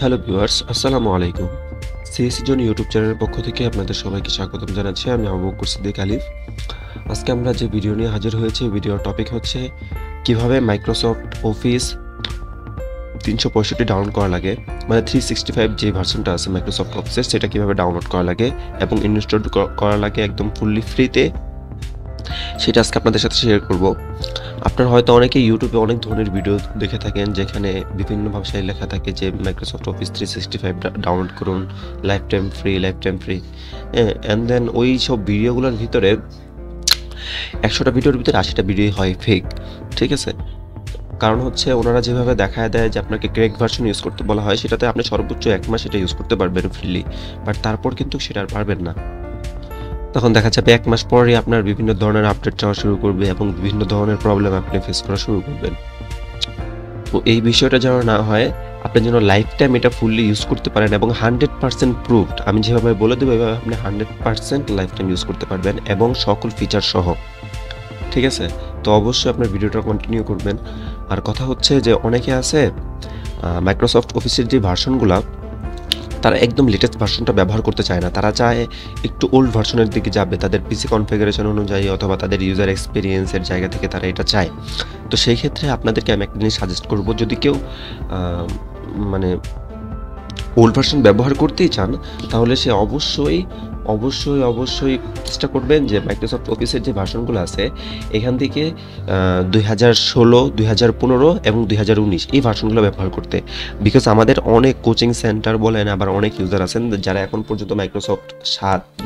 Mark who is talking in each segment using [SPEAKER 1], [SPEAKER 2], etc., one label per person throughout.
[SPEAKER 1] Hello viewers, আসসালামু আলাইকুম। CSE জন YouTube চ্যানেলের পক্ষ থেকে আপনাদের সবাইকে স্বাগতম জানাচ্ছি। আমি আবু বকর সিদ্দিক আলিফ। আজকে আমরা যে ভিডিও নিয়ে হাজির হয়েছি, ভিডিওর টপিক হচ্ছে কিভাবে মাইক্রোসফট অফিস 365 ডাউনলোড করা লাগে, মানে 365 যে ভার্সনটা আছে মাইক্রোসফট অফিসের, সেটা কিভাবে ডাউনলোড করা লাগে এবং ইনস্টল করা লাগে একদম ফুললি ফ্রিতে, সেটা আজকে আপনাদের সাথে শেয়ার করব। আপনারা হয়তো অনেকে ইউটিউবে অনেক ধরনের ভিডিও দেখে থাকেন, যেখানে বিভিন্ন ভাষায় লেখা থাকে যে মাইক্রোসফট অফিস 365 ডাউনলোড করুন, lifetime free. And then ওই সব ভিডিওগুলোর ভিতরে 100টা ভিডিওর ভিতরে 80টা ভিডিও হয় ফেক। ঠিক আছে, কারণ হচ্ছে ওনারা যেভাবে দেখায় দেয় যে আপনাকে ক্র্যাক ভার্সন ইউজ করতে বলা হয়, সেটাতে আপনি সর্বোচ্চ 1 মাস এটা ইউজ করতে পারবেন ফ্রিলি, বাট তারপর কিন্তু সেটা আর পারবেন না। তখন দেখা যাবে 1 মাস পরেই আপনার বিভিন্ন ধরনের আপডেট চাওয়া শুরু করবে এবং বিভিন্ন ধরনের প্রবলেম আপনি ফেস করা শুরু করবেন। তো এই বিষয়টা যেন না হয়, আপনি যেন লাইফ টাইম এটা ফুললি ইউজ করতে পারেন এবং 100% প্রুভড, আমি যেভাবে বলে দেবো এভাবে আপনি 100% লাইফ টাইম ইউজ করতে পারবেন এবং সকল ফিচার সহ। ঠিক আছে, তো অবশ্যই আপনার ভিডিওটা কন্টিনিউ করবেন। আর কথা হচ্ছে যে অনেকে আছে মাইক্রোসফট অফিসের যে ভার্সনগুলো, তারা একদম লেটেস্ট ভার্সনটা ব্যবহার করতে চায় না, তারা চায় একটু ওল্ড ভার্সনের দিকে যাবে, তাদের পিসি কনফিগারেশন অনুযায়ী অথবা তাদের ইউজার এক্সপিরিয়েন্সের জায়গা থেকে তারা এটা চায়। তো সেই ক্ষেত্রে আপনাদেরকে আমি একটা জিনিস সাজেস্ট করব, যদি কেউ মানে ওল্ড ভার্সন ব্যবহার করতেই চান, তাহলে সে অবশ্যই চেষ্টা করবেন যে মাইক্রোসফট অফিসের যে ভার্সনগুলো আছে এখান থেকে 2016, 2015 এবং 2019 এই ভার্সনগুলো ব্যবহার করতে। বিকজ আমাদের অনেক কোচিং সেন্টার বলেন, আবার অনেক ইউজার আছেন যারা এখন পর্যন্ত মাইক্রোসফট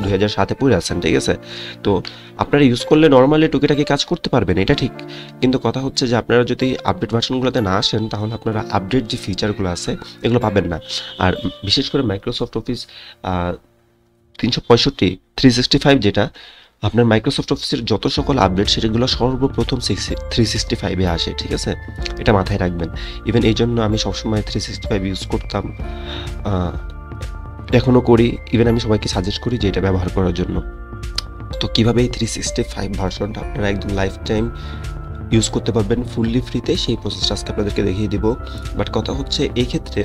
[SPEAKER 1] 2007-এ পড়ে আছেন। ঠিক আছে, তো আপনারা ইউজ করলে নর্মালি টুকিটাকি কাজ করতে পারবেন, এটা ঠিক, কিন্তু কথা হচ্ছে যে আপনারা যদি আপডেট ভার্সনগুলোতে না আসেন, তাহলে আপনারা আপডেট যে ফিচারগুলো আছে এগুলো পাবেন না। আর বিশেষ করে মাইক্রোসফট অফিস 365 যেটা, আপনার মাইক্রোসফট অফিসের যত সকল আপডেট সেগুলো সর্বপ্রথম 365-এ আসে। ঠিক আছে, এটা মাথায় রাখবেন। ইভেন এই জন্য আমি সবসময় 365 ইউজ করতাম, এখনও করি। ইভেন আমি সবাইকে সাজেস্ট করি যে এটা ব্যবহার করার জন্য। তো কীভাবে এই 365 ভার্সনটা আপনারা একদম লাইফ টাইম ইউজ করতে পারবেন ফুললি ফ্রিতে, সেই প্রসেসটা আজকে আপনাদেরকে দেখিয়ে দিব। বাট কথা হচ্ছে এই ক্ষেত্রে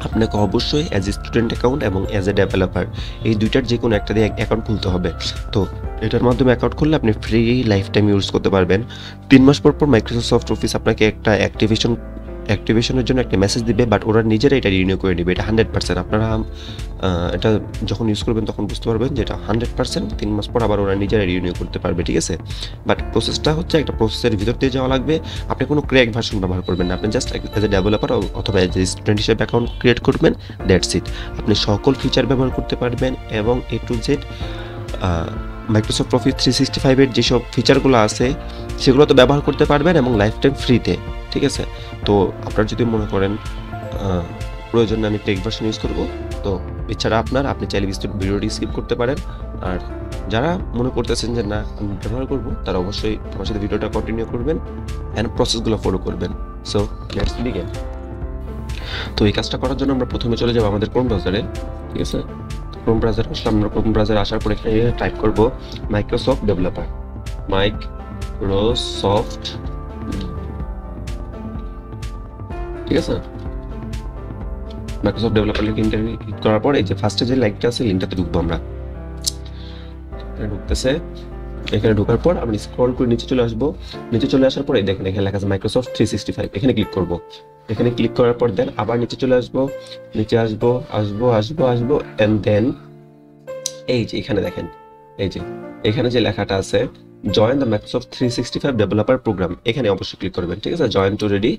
[SPEAKER 1] আপনাকে অবশ্যই অ্যাজ এ স্টুডেন্ট অ্যাকাউন্ট এবং অ্যাজ এ ডেভেলপার এই দুইটার যে কোনো একটা দিয়ে অ্যাকাউন্ট খুলতে হবে। তো এটার মাধ্যমে অ্যাকাউন্ট খুললে আপনি ফ্রি লাইফ টাইম ইউজ করতে পারবেন। 3 মাস পর মাইক্রোসফট অফিস আপনাকে একটা অ্যাক্টিভেশনের জন্য একটা মেসেজ দিবে, বাট ওরা নিজেরা এটা রিনিউ করে নেবে। এটা 100%। আপনারা এটা যখন ইউজ করবেন তখন বুঝতে পারবেন যে এটা 100%। 3 মাস পর আবার ওরা নিজেরা রিনিউ করতে পারবে। ঠিক আছে, বাট প্রসেসটা হচ্ছে একটা প্রসেসের ভিতর দিয়ে যাওয়া লাগবে। আপনি কোনো ক্র্যাক ভার্সন ব্যবহার করবেন না, আপনি জাস্ট অ্যাজ এ ডেভেলপার অথবা অ্যাজ এ স্টুডেন্ট হিসেবে অ্যাকাউন্ট ক্রিয়েট করবেন, দ্যাটস ইট। আপনি সকল ফিচার ব্যবহার করতে পারবেন এবং A to Z Microsoft office 365-এর যেসব ফিচারগুলো আছে সেগুলো তো ব্যবহার করতে পারবেন এবং লাইফ টাইম ফ্রিতে। ঠিক আছে, তো আপনারা যদি মনে করেন প্রয়োজনে আমি টেক ভার্সন ইউজ করব, তো এছাড়া আপনি চাইলে ভিডিওটি স্কিপ করতে পারেন। আর যারা মনে করতেছেন যে না আমি ব্যবহার করব, তারা অবশ্যই আমার সাথে ভিডিওটা কন্টিনিউ করবেন অ্যান্ড প্রসেসগুলো ফলো করবেন। So let's begin. তো এই কাজটা করার জন্য আমরা প্রথমে চলে যাব আমাদের ক্রোম ব্রাউজারে। ঠিক আছে, ক্রোম ব্রাউজারে আসলে আমরা ক্রোম ব্রাউজারে আসার পর এখানে টাইপ করব মাইক্রোসফট ডেভেলপার, মাইক্রোসফট। ঠিক আছে, মাইক্রোসফট ডেভেলপার লিঙ্কটা ক্লিক করার পর এই যে ফার্স্টে যে লাইকটা আছে লিঙ্কটাতে ঢুকবো আমরা। এখানে ঢুকতেছে, এখানে ঢোকার পর আমি স্ক্রল করে নিচে চলে আসবো। নিচে চলে আসার পরে দেখুন এখানে লেখা আছে মাইক্রোসফট 365, এখানে ক্লিক করব। এখানে ক্লিক করার পর দেন আবার নিচে চলে আসবো, নিচে আসবো এন্ড দেন এই যে এখানে দেখেন, এই যে এখানে যে লেখাটা আছে join the Microsoft 365 developer program, এখানে অবশ্যই ক্লিক করবেন। ঠিক আছে, জয়েন টু রেডি,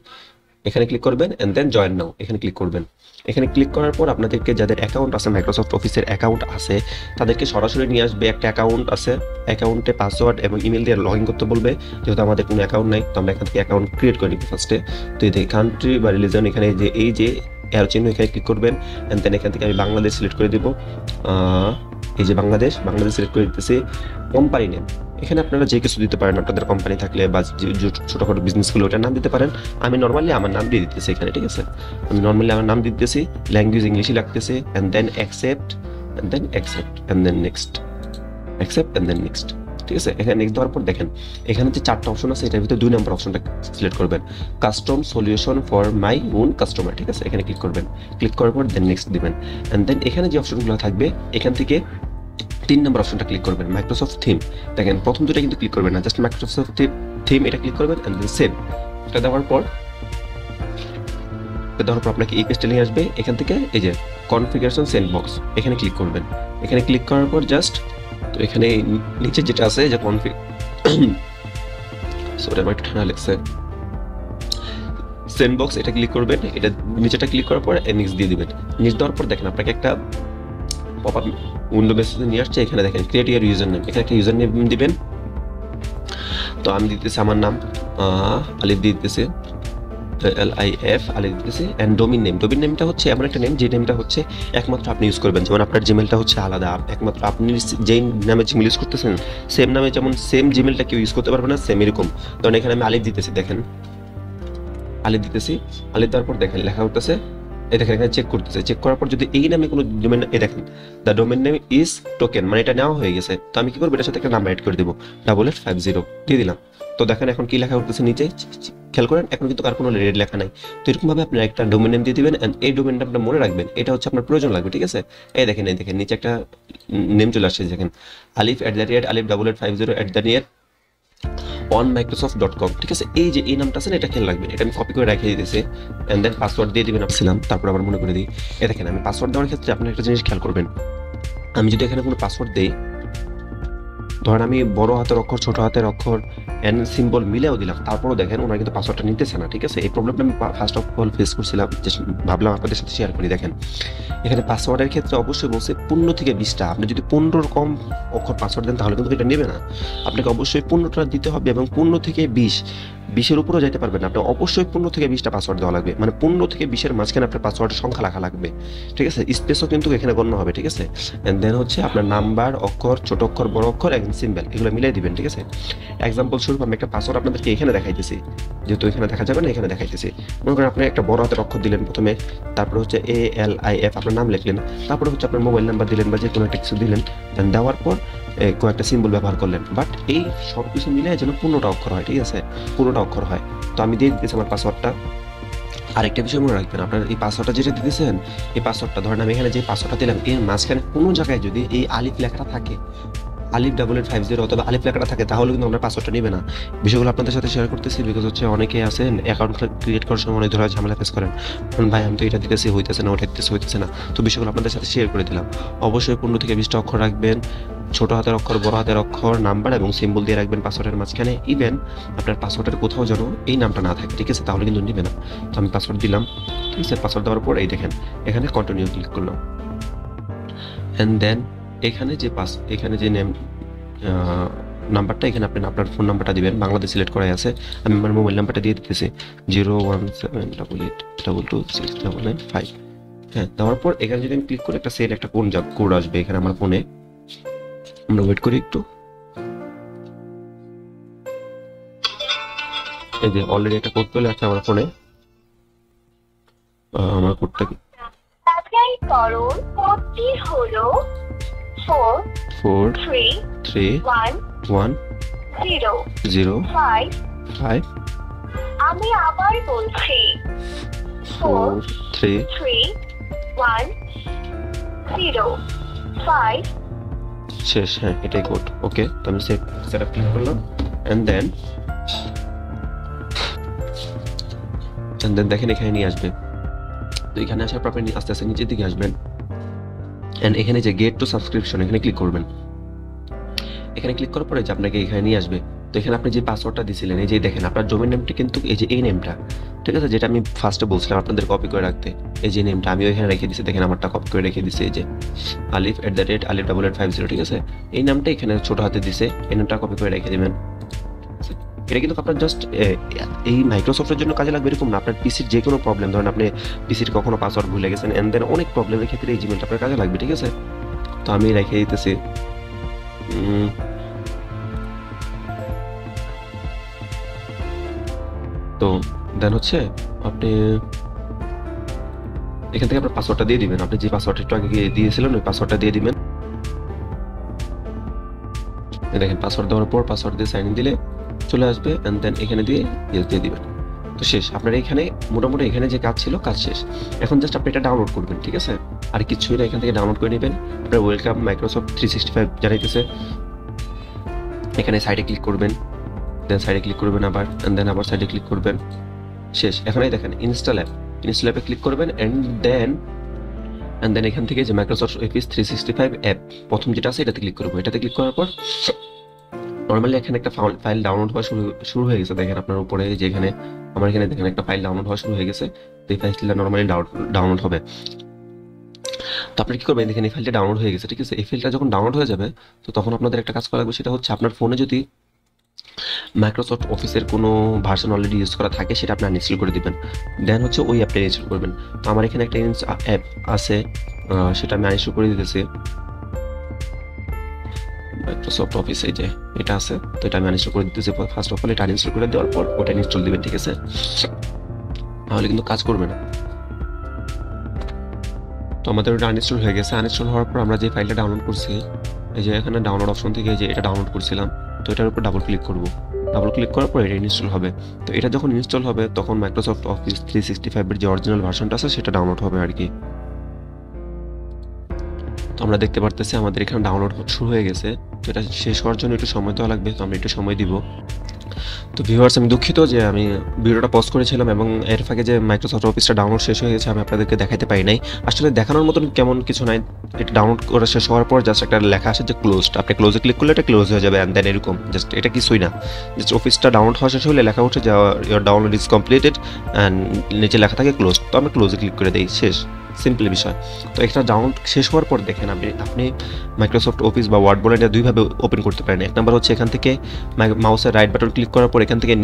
[SPEAKER 1] এখানে ক্লিক করবেন এন্ড দেন জয়েন নাও, এখানে ক্লিক করবেন। এখানে ক্লিক করার পর আপনাদেরকে যাদের অ্যাকাউন্ট আছে, মাইক্রোসফট অফিসের অ্যাকাউন্ট আছে, তাদেরকে সরাসরি নিয়ে আসবে। একটা অ্যাকাউন্ট আছে, অ্যাকাউন্টে পাসওয়ার্ড এবং ইমেল দিয়ে লগ ইন করতে বলবে। যেহেতু আমাদের কোনো অ্যাকাউন্ট নাই, তো আমরা এখান থেকে অ্যাকাউন্ট ক্রিয়েট করে নিব ফার্স্টে। তো এই যে কান্ট্রি বা রিলিজন, এখানে এই যে অ্যারো চিহ্ন, এখানে ক্লিক করবেন এন্ড দেন এখান থেকে আমি বাংলাদেশ সিলেক্ট করে দিব। এই যে বাংলাদেশ সিলেক্ট করে দিতেছি। কোম্পানি নেম, এখানে আপনারা যে কিছু দিতে পারেন, আপনাদের কোম্পানি থাকলে বা ছোটখাটো বিজনেসগুলো ওটার নাম দিতে পারেন। আমি নর্মালি আমার নাম দিয়ে দিতেছি এখানে। ঠিক আছে, আমি নর্মালি আমার নাম দিতেছি, ল্যাঙ্গুয়েজ ইংলিশই লাগতেছে and then accept and then next. ঠিক আছে। এখানে নেক্সট দেওয়ার পর দেখেন এখানে যে 4টা অপশন আছে এটার ভিতরে 2 নম্বর অপশনটা সিলেক্ট করবেন, custom solution for my own customer, ঠিক আছে। এখানে ক্লিক করবেন, ক্লিক করার পর দেন নেক্সট দিবেন, এন্ড দেন এখানে যে অপশনগুলো থাকবে এখান থেকে 3 নম্বর অপশনটা ক্লিক করবেন, মাইক্রোসফট থিম। দেখেন প্রথম দুটো কিন্তু ক্লিক করবেন না, জাস্ট মাইক্রোসফট থিম এটা ক্লিক করবেন এন্ড দেন সেভ। এটা দেওয়ার পর আপনাকে এই পেজটা নিয়ে আসবে। এখান থেকে এই যে কনফিগারেশন স্যান্ডবক্স এখানে ক্লিক করবেন। এখানে ক্লিক করার পর জাস্ট তো এখানে নিচে যেটা আছে যে সরি আমার একটু ঠান্ডা লাগছে, স্যান্ডবক্স এটা ক্লিক করবেন। এটা নিচেটা ক্লিক করার পর নেক্সট দিয়ে দিবেন। নেক্সট দেওয়ার পর দেখেন আপনাকে একটা পপ আপ উইন্ডো মেসেজে নিয়ে আসছে। এখানে দেখেন ক্রিয়েট ইউর ইউজার নেম, এখানে একটা ইউজার নেম দিবেন। তো আমি দিতেছি আমার নাম আলিফ দিয়ে দিতেছি, LIF আলিফ দিতেছি, এন্ড ডোমেইন নেমটা হচ্ছে এমন একটা নেম যে নেমটা হচ্ছে একমাত্র আপনি ইউজ করবেন। যেমন আপনার জিমেলটা হচ্ছে আলাদা, একমাত্র আপনি যেই নামে জিমেল ইউজ করতেছেন সেম নামে, যেমন সেম জিমেলটা কেউ ইউজ করতে পারবে না, সেম এরকম। কারণ এখানে আমি আলিফ দিতেছি, দেখেন আলিফ দিতেছি, আলিফ দেওয়ার পর দেখেন লেখা হতেছে, এই দেখেন এখানে চেক করতেছে। চেক করার পর যদি এই নামে কোনো ডোমেইন, এই দেখেন the domain name is token, মানে এটা নেওয়া হয়ে গেছে। তো আমি কি করবো, এটার সাথে একটা নাম্বার অ্যাড করে দেবো, 8850 দিয়ে দিলাম। তো দেখেন এখন কি লেখা উঠতেছে নিচে, খেয়াল করেন এখন কিন্তু আর কোনো রেড লেখা নাই। তো এরকম ভাবে আপনি একটা ডোমেইন নেম দিয়ে দিবেন, এন্ড এই ডোমেইন নামটা মনে রাখবেন, এটা হচ্ছে আপনার প্রয়োজন লাগবে, ঠিক আছে। এই দেখেন নিচে একটা নেম চলে আসছে, দেখেন alif@alif8850 onmicrosoft.com, ঠিক আছে। এই যে এই নামটা আছে না, এটা খেয়াল রাখবেন। এটা আমি কপি করে রেখে দিতেছি, এন্ড দেন পাসওয়ার্ড দিয়ে দিবেন আপছিলাম, তারপর আবার মনে করে দিই। এই দেখেন আমি পাসওয়ার্ড দেওয়ার ক্ষেত্রে আপনি একটা জিনিস খেয়াল করবেন, আমি যদি এখানে কোনো পাসওয়ার্ড দেই, ধরেন আমি বড় হাতের অক্ষর ছোট হাতের অক্ষর এন্ড সিম্বল মিলেও দিলাম, তারপরও দেখেন ওনারা কিন্তু পাসওয়ার্ডটা নিতেছে না, ঠিক আছে। এই প্রবলেমটা আমি ফার্স্ট অফ অল ফেস করছিলাম, ভাবলাম আপনাদের সাথে শেয়ার করি। দেখেন এখানে পাসওয়ার্ডের ক্ষেত্রে অবশ্যই বলছে 15 থেকে 20টা। আপনি যদি 15 কম অক্ষর পাসওয়ার্ড দেন তাহলে কিন্তু এটা নেবে না। আপনাকে অবশ্যই 15টা দিতে হবে, এবং 15 থেকে 20-এর উপরেও যেতে পারবেন না। আপনার অবশ্যই 15 থেকে 20টা পাসওয়ার্ড দেওয়া লাগবে, মানে 15 থেকে 20-এর মাঝখানে আপনার পাসওয়ার্ডের সংখ্যা লেখা লাগবে, ঠিক আছে। স্পেসও কিন্তু এখানে গণ্য হবে, ঠিক আছে। এন্ড দেন হচ্ছে আপনার নাম্বার, অক্ষর, ছোট অক্ষর, বড় অক্ষর, এবং সিম্বল এগুলো মিলিয়ে দিবেন, ঠিক আছে। এক্সাম্পল স্বরূপ আমি একটা পাসওয়ার্ড আপনাদেরকে এখানে দেখাইতেছি, যেহেতু এখানে দেখা যাবে না, এখানে দেখাইতেছি। মনে করেন আপনি একটা বড় হাতের অক্ষর দিলেন প্রথমে, তারপরে হচ্ছে ALIF আপনার নাম লিখলেন, তারপরে হচ্ছে আপনার মোবাইল নাম্বার দিলেন বা যে কোনো একটা কিছু দিলেন, দেওয়ার পর কয়েকটা সিম্বল ব্যবহার করলেন, বাট এই সব কিছু মিলে যেন 15টা অক্ষর হয়, ঠিক আছে, 15টা অক্ষর হয়। তো আমি দিয়ে দিতেছি আমার পাসওয়ার্ডটা। আরেকটা বিষয় মনে রাখবেন, আপনার এই পাসওয়ার্ডটা যেটা দিতেছেন, এই পাসওয়ার্ডটা ধরেন আমি এখানে যে পাসওয়ার্ডটা দিলাম, এর মাঝখানে কোনো জায়গায় যদি এই আলিফ লেখাটা থাকে, alif8850 অথবা আলিফ লেখাটা থাকে, তাহলে কিন্তু আপনার পাসওয়ার্ডটা নেবে না। বিষয়গুলো আপনাদের সাথে শেয়ার করতেছি, বিকজ হচ্ছে অনেকেই আছেন অ্যাকাউন্ট ক্রিয়েট করার সময় অনেক ধরনের ঝামেলা ফেস করেন, ভাই আমি তো এটা দিতেছি হইতেছে না, ওটা দিতেছি হইতেছে না। তো বিষয়গুলো আপনাদের সাথে শেয়ার করে দিলাম। অবশ্যই 15 থেকে 20টা অক্ষর রাখবেন, ছোট হাতের অক্ষর, বড় হাতের অক্ষর, নাম্বার এবং সিম্বল দিয়ে রাখবেন পাসওয়ার্ডের মাঝখানে। ইভেন আপনার পাসওয়ার্ডের কোথাও যেন এই নামটা না থাকে, ঠিক আছে, তাহলে কিন্তু নেবে না। তো আমি পাসওয়ার্ড দিলাম, ঠিক আছে। পাসওয়ার্ড দেওয়ার পর এই দেখেন এখানে কন্টিনিউ ক্লিক করলাম, এন্ড দেন এখানে যে নেম নাম্বারটা, এখানে আপনি আপনার ফোন নাম্বারটা দিবেন, বাংলাদেশ সিলেক্ট করাই আছে। আমি আমার মোবাইল নাম্বারটা দিয়ে দিতেছি 01788269995। হ্যাঁ, দেওয়ার পর এখানে যদি আমি ক্লিক করি একটা সেট একটা কোড আসবে এখানে আমার ফোনে। আমরা ওয়েট করি একটু। এই যে অলরেডি একটা কোড চলে আসছে আমার ফোনে। আমার কোডটা কি, কোডটি হলো 4331055। আমি আবার বলছি 4331055 শেষ। হ্যাঁ, এটাই কোড। ওকে, তো আমি সেটআপ ক্লিক করলাম, এন্ড দেন দেখেন এখানে নিয়ে আসবে। তো এখানে আসার পর আপনি আস্তে আস্তে নিচের দিকে আসবেন, এন্ড এখানে যে গেট টু সাবস্ক্রিপশন এখানে ক্লিক করবেন। এখানে ক্লিক করার পরে যে আপনাকে এখানে নিয়ে আসবে। তো এখানে আপনি যে পাসওয়ার্ডটা দিয়েছিলেন, এই যে দেখেন আপনার ডোমেইন নেমটা কিন্তু এই যে এই নেমটা, ঠিক আছে, যেটা আমি ফার্স্টে বলছিলাম আপনাদের কপি করে রাখতে, এই যে নেমটা আমি এখানে রেখে দিয়েছি। দেখেন আমারটা কপি করে রেখে দিয়েছি, এই যে alif@alif8850, ঠিক আছে। এই নামটা এখানে ছোট হাতে দিছে, এই নামটা কপি করে রেখে দিবেন। এটা কিন্তু আপনার জাস্ট এই মাইক্রোসফটের জন্য কাজে লাগবে এরকম না, আপনার পিসির যে কোনো প্রবলেম, ধরেন আপনি পিসির কখনো পাসওয়ার্ড ভুলে গেছেন, এন্ড দেন অনেক প্রবলেমের ক্ষেত্রে এই জিমেলটা আপনার কাজে লাগবে, ঠিক আছে। তো আমি রেখে দিতেছি। তো দেন হচ্ছে আপনি এখান থেকে আপনার পাসওয়ার্ডটা দিয়ে দিবেন, আপনি যে পাসওয়ার্ডটা একটু আগে দিয়েছিলেন ওই পাসওয়ার্ডটা দিয়ে দিবেন। দেখেন পাসওয়ার্ড দেওয়ার পর পাসওয়ার্ড দিয়ে সাইন ইন দিলে চলে আসবে, অ্যান্ড দেন এখানে দিয়ে ইয়েস দিয়ে দিবেন। তো শেষ, আপনার এখানে মোটামুটি এখানে যে কাজ ছিল কাজ শেষ। এখন জাস্ট আপনি এটা ডাউনলোড করবেন, ঠিক আছে? আর কিছুই না, এখান থেকে ডাউনলোড করে নেবেন। আপনার ওয়েলকাম মাইক্রোসফট 365 জানাইতেছে, এখানে সাইডে ক্লিক করবেন, দেন সাইডে ক্লিক করবেন আবার, অ্যান্ড দেন আবার সাইডে ক্লিক করবেন, শেষ। এখানে দেখেন ইনস্টল অ্যাপে ক্লিক করবেন, অ্যান্ড দেন এখান থেকে যে মাইক্রোসফট অফিস 365 অ্যাপ প্রথম যেটা আছে এটাতে ক্লিক করবো। এটাতে ক্লিক করার পর নর্মালি এখানে একটা ফাইল ডাউনলোড হওয়া শুরু হয়ে গেছে। দেখেন আপনার উপরে যেখানে আমার এখানে দেখেন একটা ফাইল ডাউনলোড হওয়া শুরু হয়ে গেছে। তো এই ফাইলটা নর্মালি ডাউনলোড হবে। তো আপনি কি করবেন, দেখেন এই ফাইলটা ডাউনলোড হয়ে গেছে, ঠিক আছে? এই ফাইলটা যখন ডাউনলোড হয়ে যাবে তো তখন আপনাদের একটা কাজ করা লাগবে, সেটা হচ্ছে আপনার ফোনে যদি মাইক্রোসফট অফিসের কোনো ভার্সন অলরেডি ইউজ করা থাকে সেটা আপনি আনইনস্টল করে দিবেন। দেন হচ্ছে ওই অ্যাপটা ইনস্টল করবেন। তো আমার এখানে একটা অ্যাপ আছে, সেটা আমি আনইনস্টল করে দিতেছি। মাইক্রোসফট অফিস এই যে এটা আছে, তো এটা আমি আনইনস্টল করে দিতেছি। ফার্স্ট অফ অল এটা আনইনস্টল করে দেওয়ার পর ওটা ইনস্টল দিবেন, ঠিক আছে? তাহলে কিন্তু কাজ করবে না। তো আমাদের ওটা আনইনস্টল হয়ে গেছে। আনইনস্টল হওয়ার পর আমরা যে ফাইলটা ডাউনলোড করছি, এই যে এখানে ডাউনলোড অপশন থেকে যে এটা ডাউনলোড করছিলাম, তো এটার উপর ডাবল ক্লিক করব। ডাবল ক্লিক করার পর এটা ইনস্টল হবে। তো এটা যখন ইনস্টল হবে তখন মাইক্রোসফট অফিস 365 এর যে অরিজিনাল ভার্সনটা আছে সেটা ডাউনলোড হবে আর কি। তো আমরা দেখতে পারতেছি আমাদের এখানে ডাউনলোড শুরু হয়ে গেছে। তো এটা শেষ হওয়ার জন্য একটু সময় তো লাগবে, তো আমরা একটু সময় দিব। তো ভিউয়ার্স, আমি দুঃখিত যে আমি ভিডিওটা পজ করেছিলাম এবং এর ফাঁকে যে মাইক্রোসফট অফিসটা ডাউনলোড শেষ হয়ে গেছে আমি আপনাদেরকে দেখাতে পারি নাই। আসলে দেখানোর মতন কেমন কিছু নাই। এটা ডাউনলোড করা শেষ হওয়ার পর জাস্ট একটা লেখা আসে যে ক্লোজড। আপনি ক্লোজে ক্লিক করলে এটা ক্লোজ হয়ে যাবে, অ্যান্ড দেন এরকম জাস্ট, এটা কিছুই না। জাস্ট অফিসটা ডাউনলোড হওয়া শেষ হলে লেখা উঠে যে your download is completed, and নিচে লেখা থাকে ক্লোজ। তো আমরা ক্লোজে ক্লিক করে দিই, শেষ। সিম্পল বিষয়। তো একটা ডাউনলোড শেষ হওয়ার পর দেখেন আপনি মাইক্রোসফট অফিস বা ওয়ার্ড বলে এটা দুইভাবে ওপেন করতে পারেন। এক নাম্বার হচ্ছে এখান থেকে মাউসের রাইট বাটন ক্লিক করার পর এখান থেকে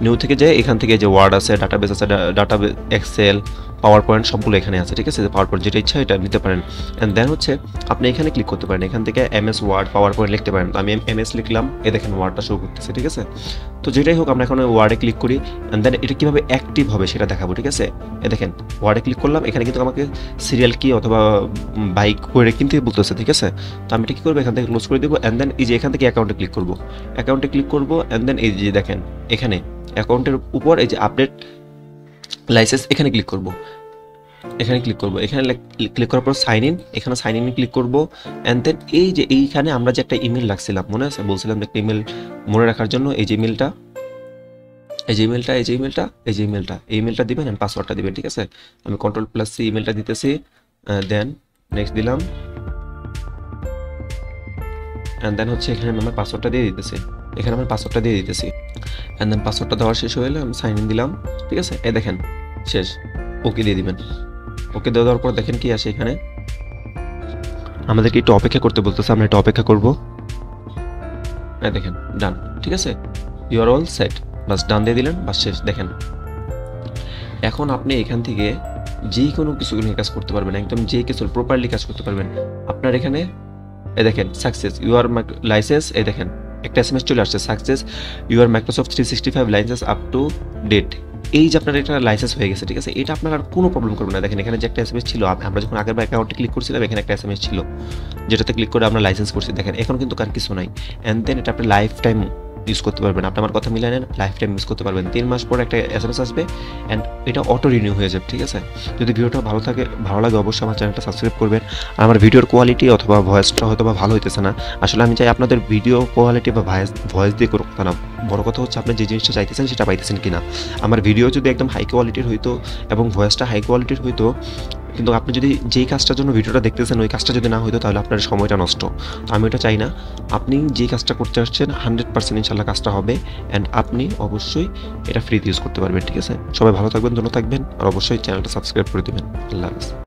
[SPEAKER 1] নিউ থেকে যায়, এখান থেকে যে ওয়ার্ড আছে, ডাটাবেস আছে, ডাটাবেস, এক্সেল, পাওয়ার পয়েন্ট সবগুলো এখানে আছে, ঠিক আছে? পাওয়ার পয়েন্ট যেটা ইচ্ছা এটা নিতে পারেন। অ্যান্ড দেন হচ্ছে আপনি এখানে ক্লিক করতে পারেন, এখান থেকে এমএস ওয়ার্ড, পাওয়ার পয়েন্ট লিখতে পারেন। তো আমি এমএস লিখলাম, এ দেখেন ওয়ার্ডটা শো করতেছে, ঠিক আছে? তো যেটাই হোক আমরা এখন ওয়ার্ডে ক্লিক করি, অ্যান্ড দেন এটা কীভাবে অ্যাক্টিভ হবে সেটা দেখাবো, ঠিক আছে? এ দেখেন ওয়ার্ডে ক্লিক করলাম, এখানে কিন্তু আমাকে সিরিয়াল কি অথবা বাইক করে কিনতে বলতেছে, ঠিক আছে? তো আমি এটা কী করবো, এখান থেকে ক্লোজ করে দেবো, অ্যান্ড দেন এই যে এখান থেকে অ্যাকাউন্টে ক্লিক করবো, অ্যান্ড দেন এই যে দেখেন এখানে অ্যাকাউন্টের উপর এই যে আপডেট লাইসেন্স এখানে ক্লিক করবো, এখানে ক্লিক করার পর সাইন ইন, এখানে সাইন ইন ক্লিক করবো, অ্যান্ড দেন এই যে এইখানে আমরা যে একটা ইমেল রাখছিলাম, মনে আছে? বলছিলাম যে একটা ইমেল মনে রাখার জন্য এই ইমেলটা দিবেন, অ্যান্ড পাসওয়ার্ডটা দিবেন, ঠিক আছে? আমি Ctrl+C ইমেলটা দিতেছি, দেন নেক্সট দিলাম, অ্যান্ড দেন হচ্ছে এখানে আমার পাসওয়ার্ডটা দিয়ে দিতেছি, অ্যান্ড দেন পাসওয়ার্ডটা দেওয়া শেষ হয়ে গেলে আমি সাইন ইন দিলাম, ঠিক আছে? এই দেখেন শেষ, ওকে দিয়ে দিবেন। ওকে দেওয়ার পর দেখেন কি আসে, এখানে আমাদেরকে একটু অপেক্ষা করতে বলতেছে, আমরা একটু অপেক্ষা করবো। দেখেন ডান, ঠিক আছে? ইউ আর অল সেট, বাস ডান দিয়ে দিলেন, বাস শেষ। দেখেন এখন আপনি এখান থেকে যে কোনো কিছু নিয়ে কাজ করতে পারবেন, একদম যে কিছু প্রপারলি কাজ করতে পারবেন। আপনার এখানে দেখেন সাকসেস ইউর লাইসেন্স, দেখেন একটা এসএমএস চলে আসছে, success your Microsoft 365 license up to date. এই যে আপনার একটা লাইসেন্স হয়ে গেছে, ঠিক আছে? এটা আপনার আর কোনো প্রবলেম করবে না। দেখেন এখানে যে একটা এসএমএস ছিল, আমরা যখন আগের অ্যাকাউন্টে ক্লিক করছিলাম এখানে একটা এসএমএস ছিল যেটাতে ক্লিক করে আমরা লাইসেন্স করছি। দেখেন এখন কিন্তু কার কিছু নাই, অ্যান্ড দেন এটা আপনি লাইফ টাইম ইউজ করতে পারবেন। আপনি আমার কথা মিলাই নেন, লাইফ টাইম ইউজ করতে পারবেন। 3 মাস পর একটা এসএমএস আসবে, অ্যান্ড এটা অটো রিনিউ হয়ে যাবে, ঠিক আছে? যদি ভিডিওটা ভালো লাগে অবশ্যই আমার চ্যানেলটা সাবস্ক্রাইব করবেন। আর আমার ভিডিওর কোয়ালিটি অথবা ভয়েসটা হয়তো বা ভালো হইতেছে না, আসলে আমি চাই আপনাদের ভিডিও কোয়ালিটি বা ভয়েস দিয়ে করুক না, বড় কথা হচ্ছে আপনি যে জিনিসটা চাইতেছেন সেটা পাইতেছেন কিনা। আমার ভিডিও যদি একদম হাই কোয়ালিটির হইতো এবং ভয়েসটা হাই কোয়ালিটির হইতো, কিন্তু আপনি যদি যেই কাজটার জন্য ভিডিওটা দেখতেছেন ওই কাজটা যদি না হইতো তাহলে আপনার সময়টা নষ্ট। আমি এটা চাই না। আপনি যে কাজটা করতে আসছেন 100% ইনশাল্লাহ কাজটা হবে, অ্যান্ড আপনি অবশ্যই এটা ফ্রিতে ইউজ করতে পারবেন, ঠিক আছে? সবাই ভালো থাকবেন, ধন্য থাকবেন, আর অবশ্যই চ্যানেলটা সাবস্ক্রাইব করে দেবেন। আল্লাহ হাফেজ।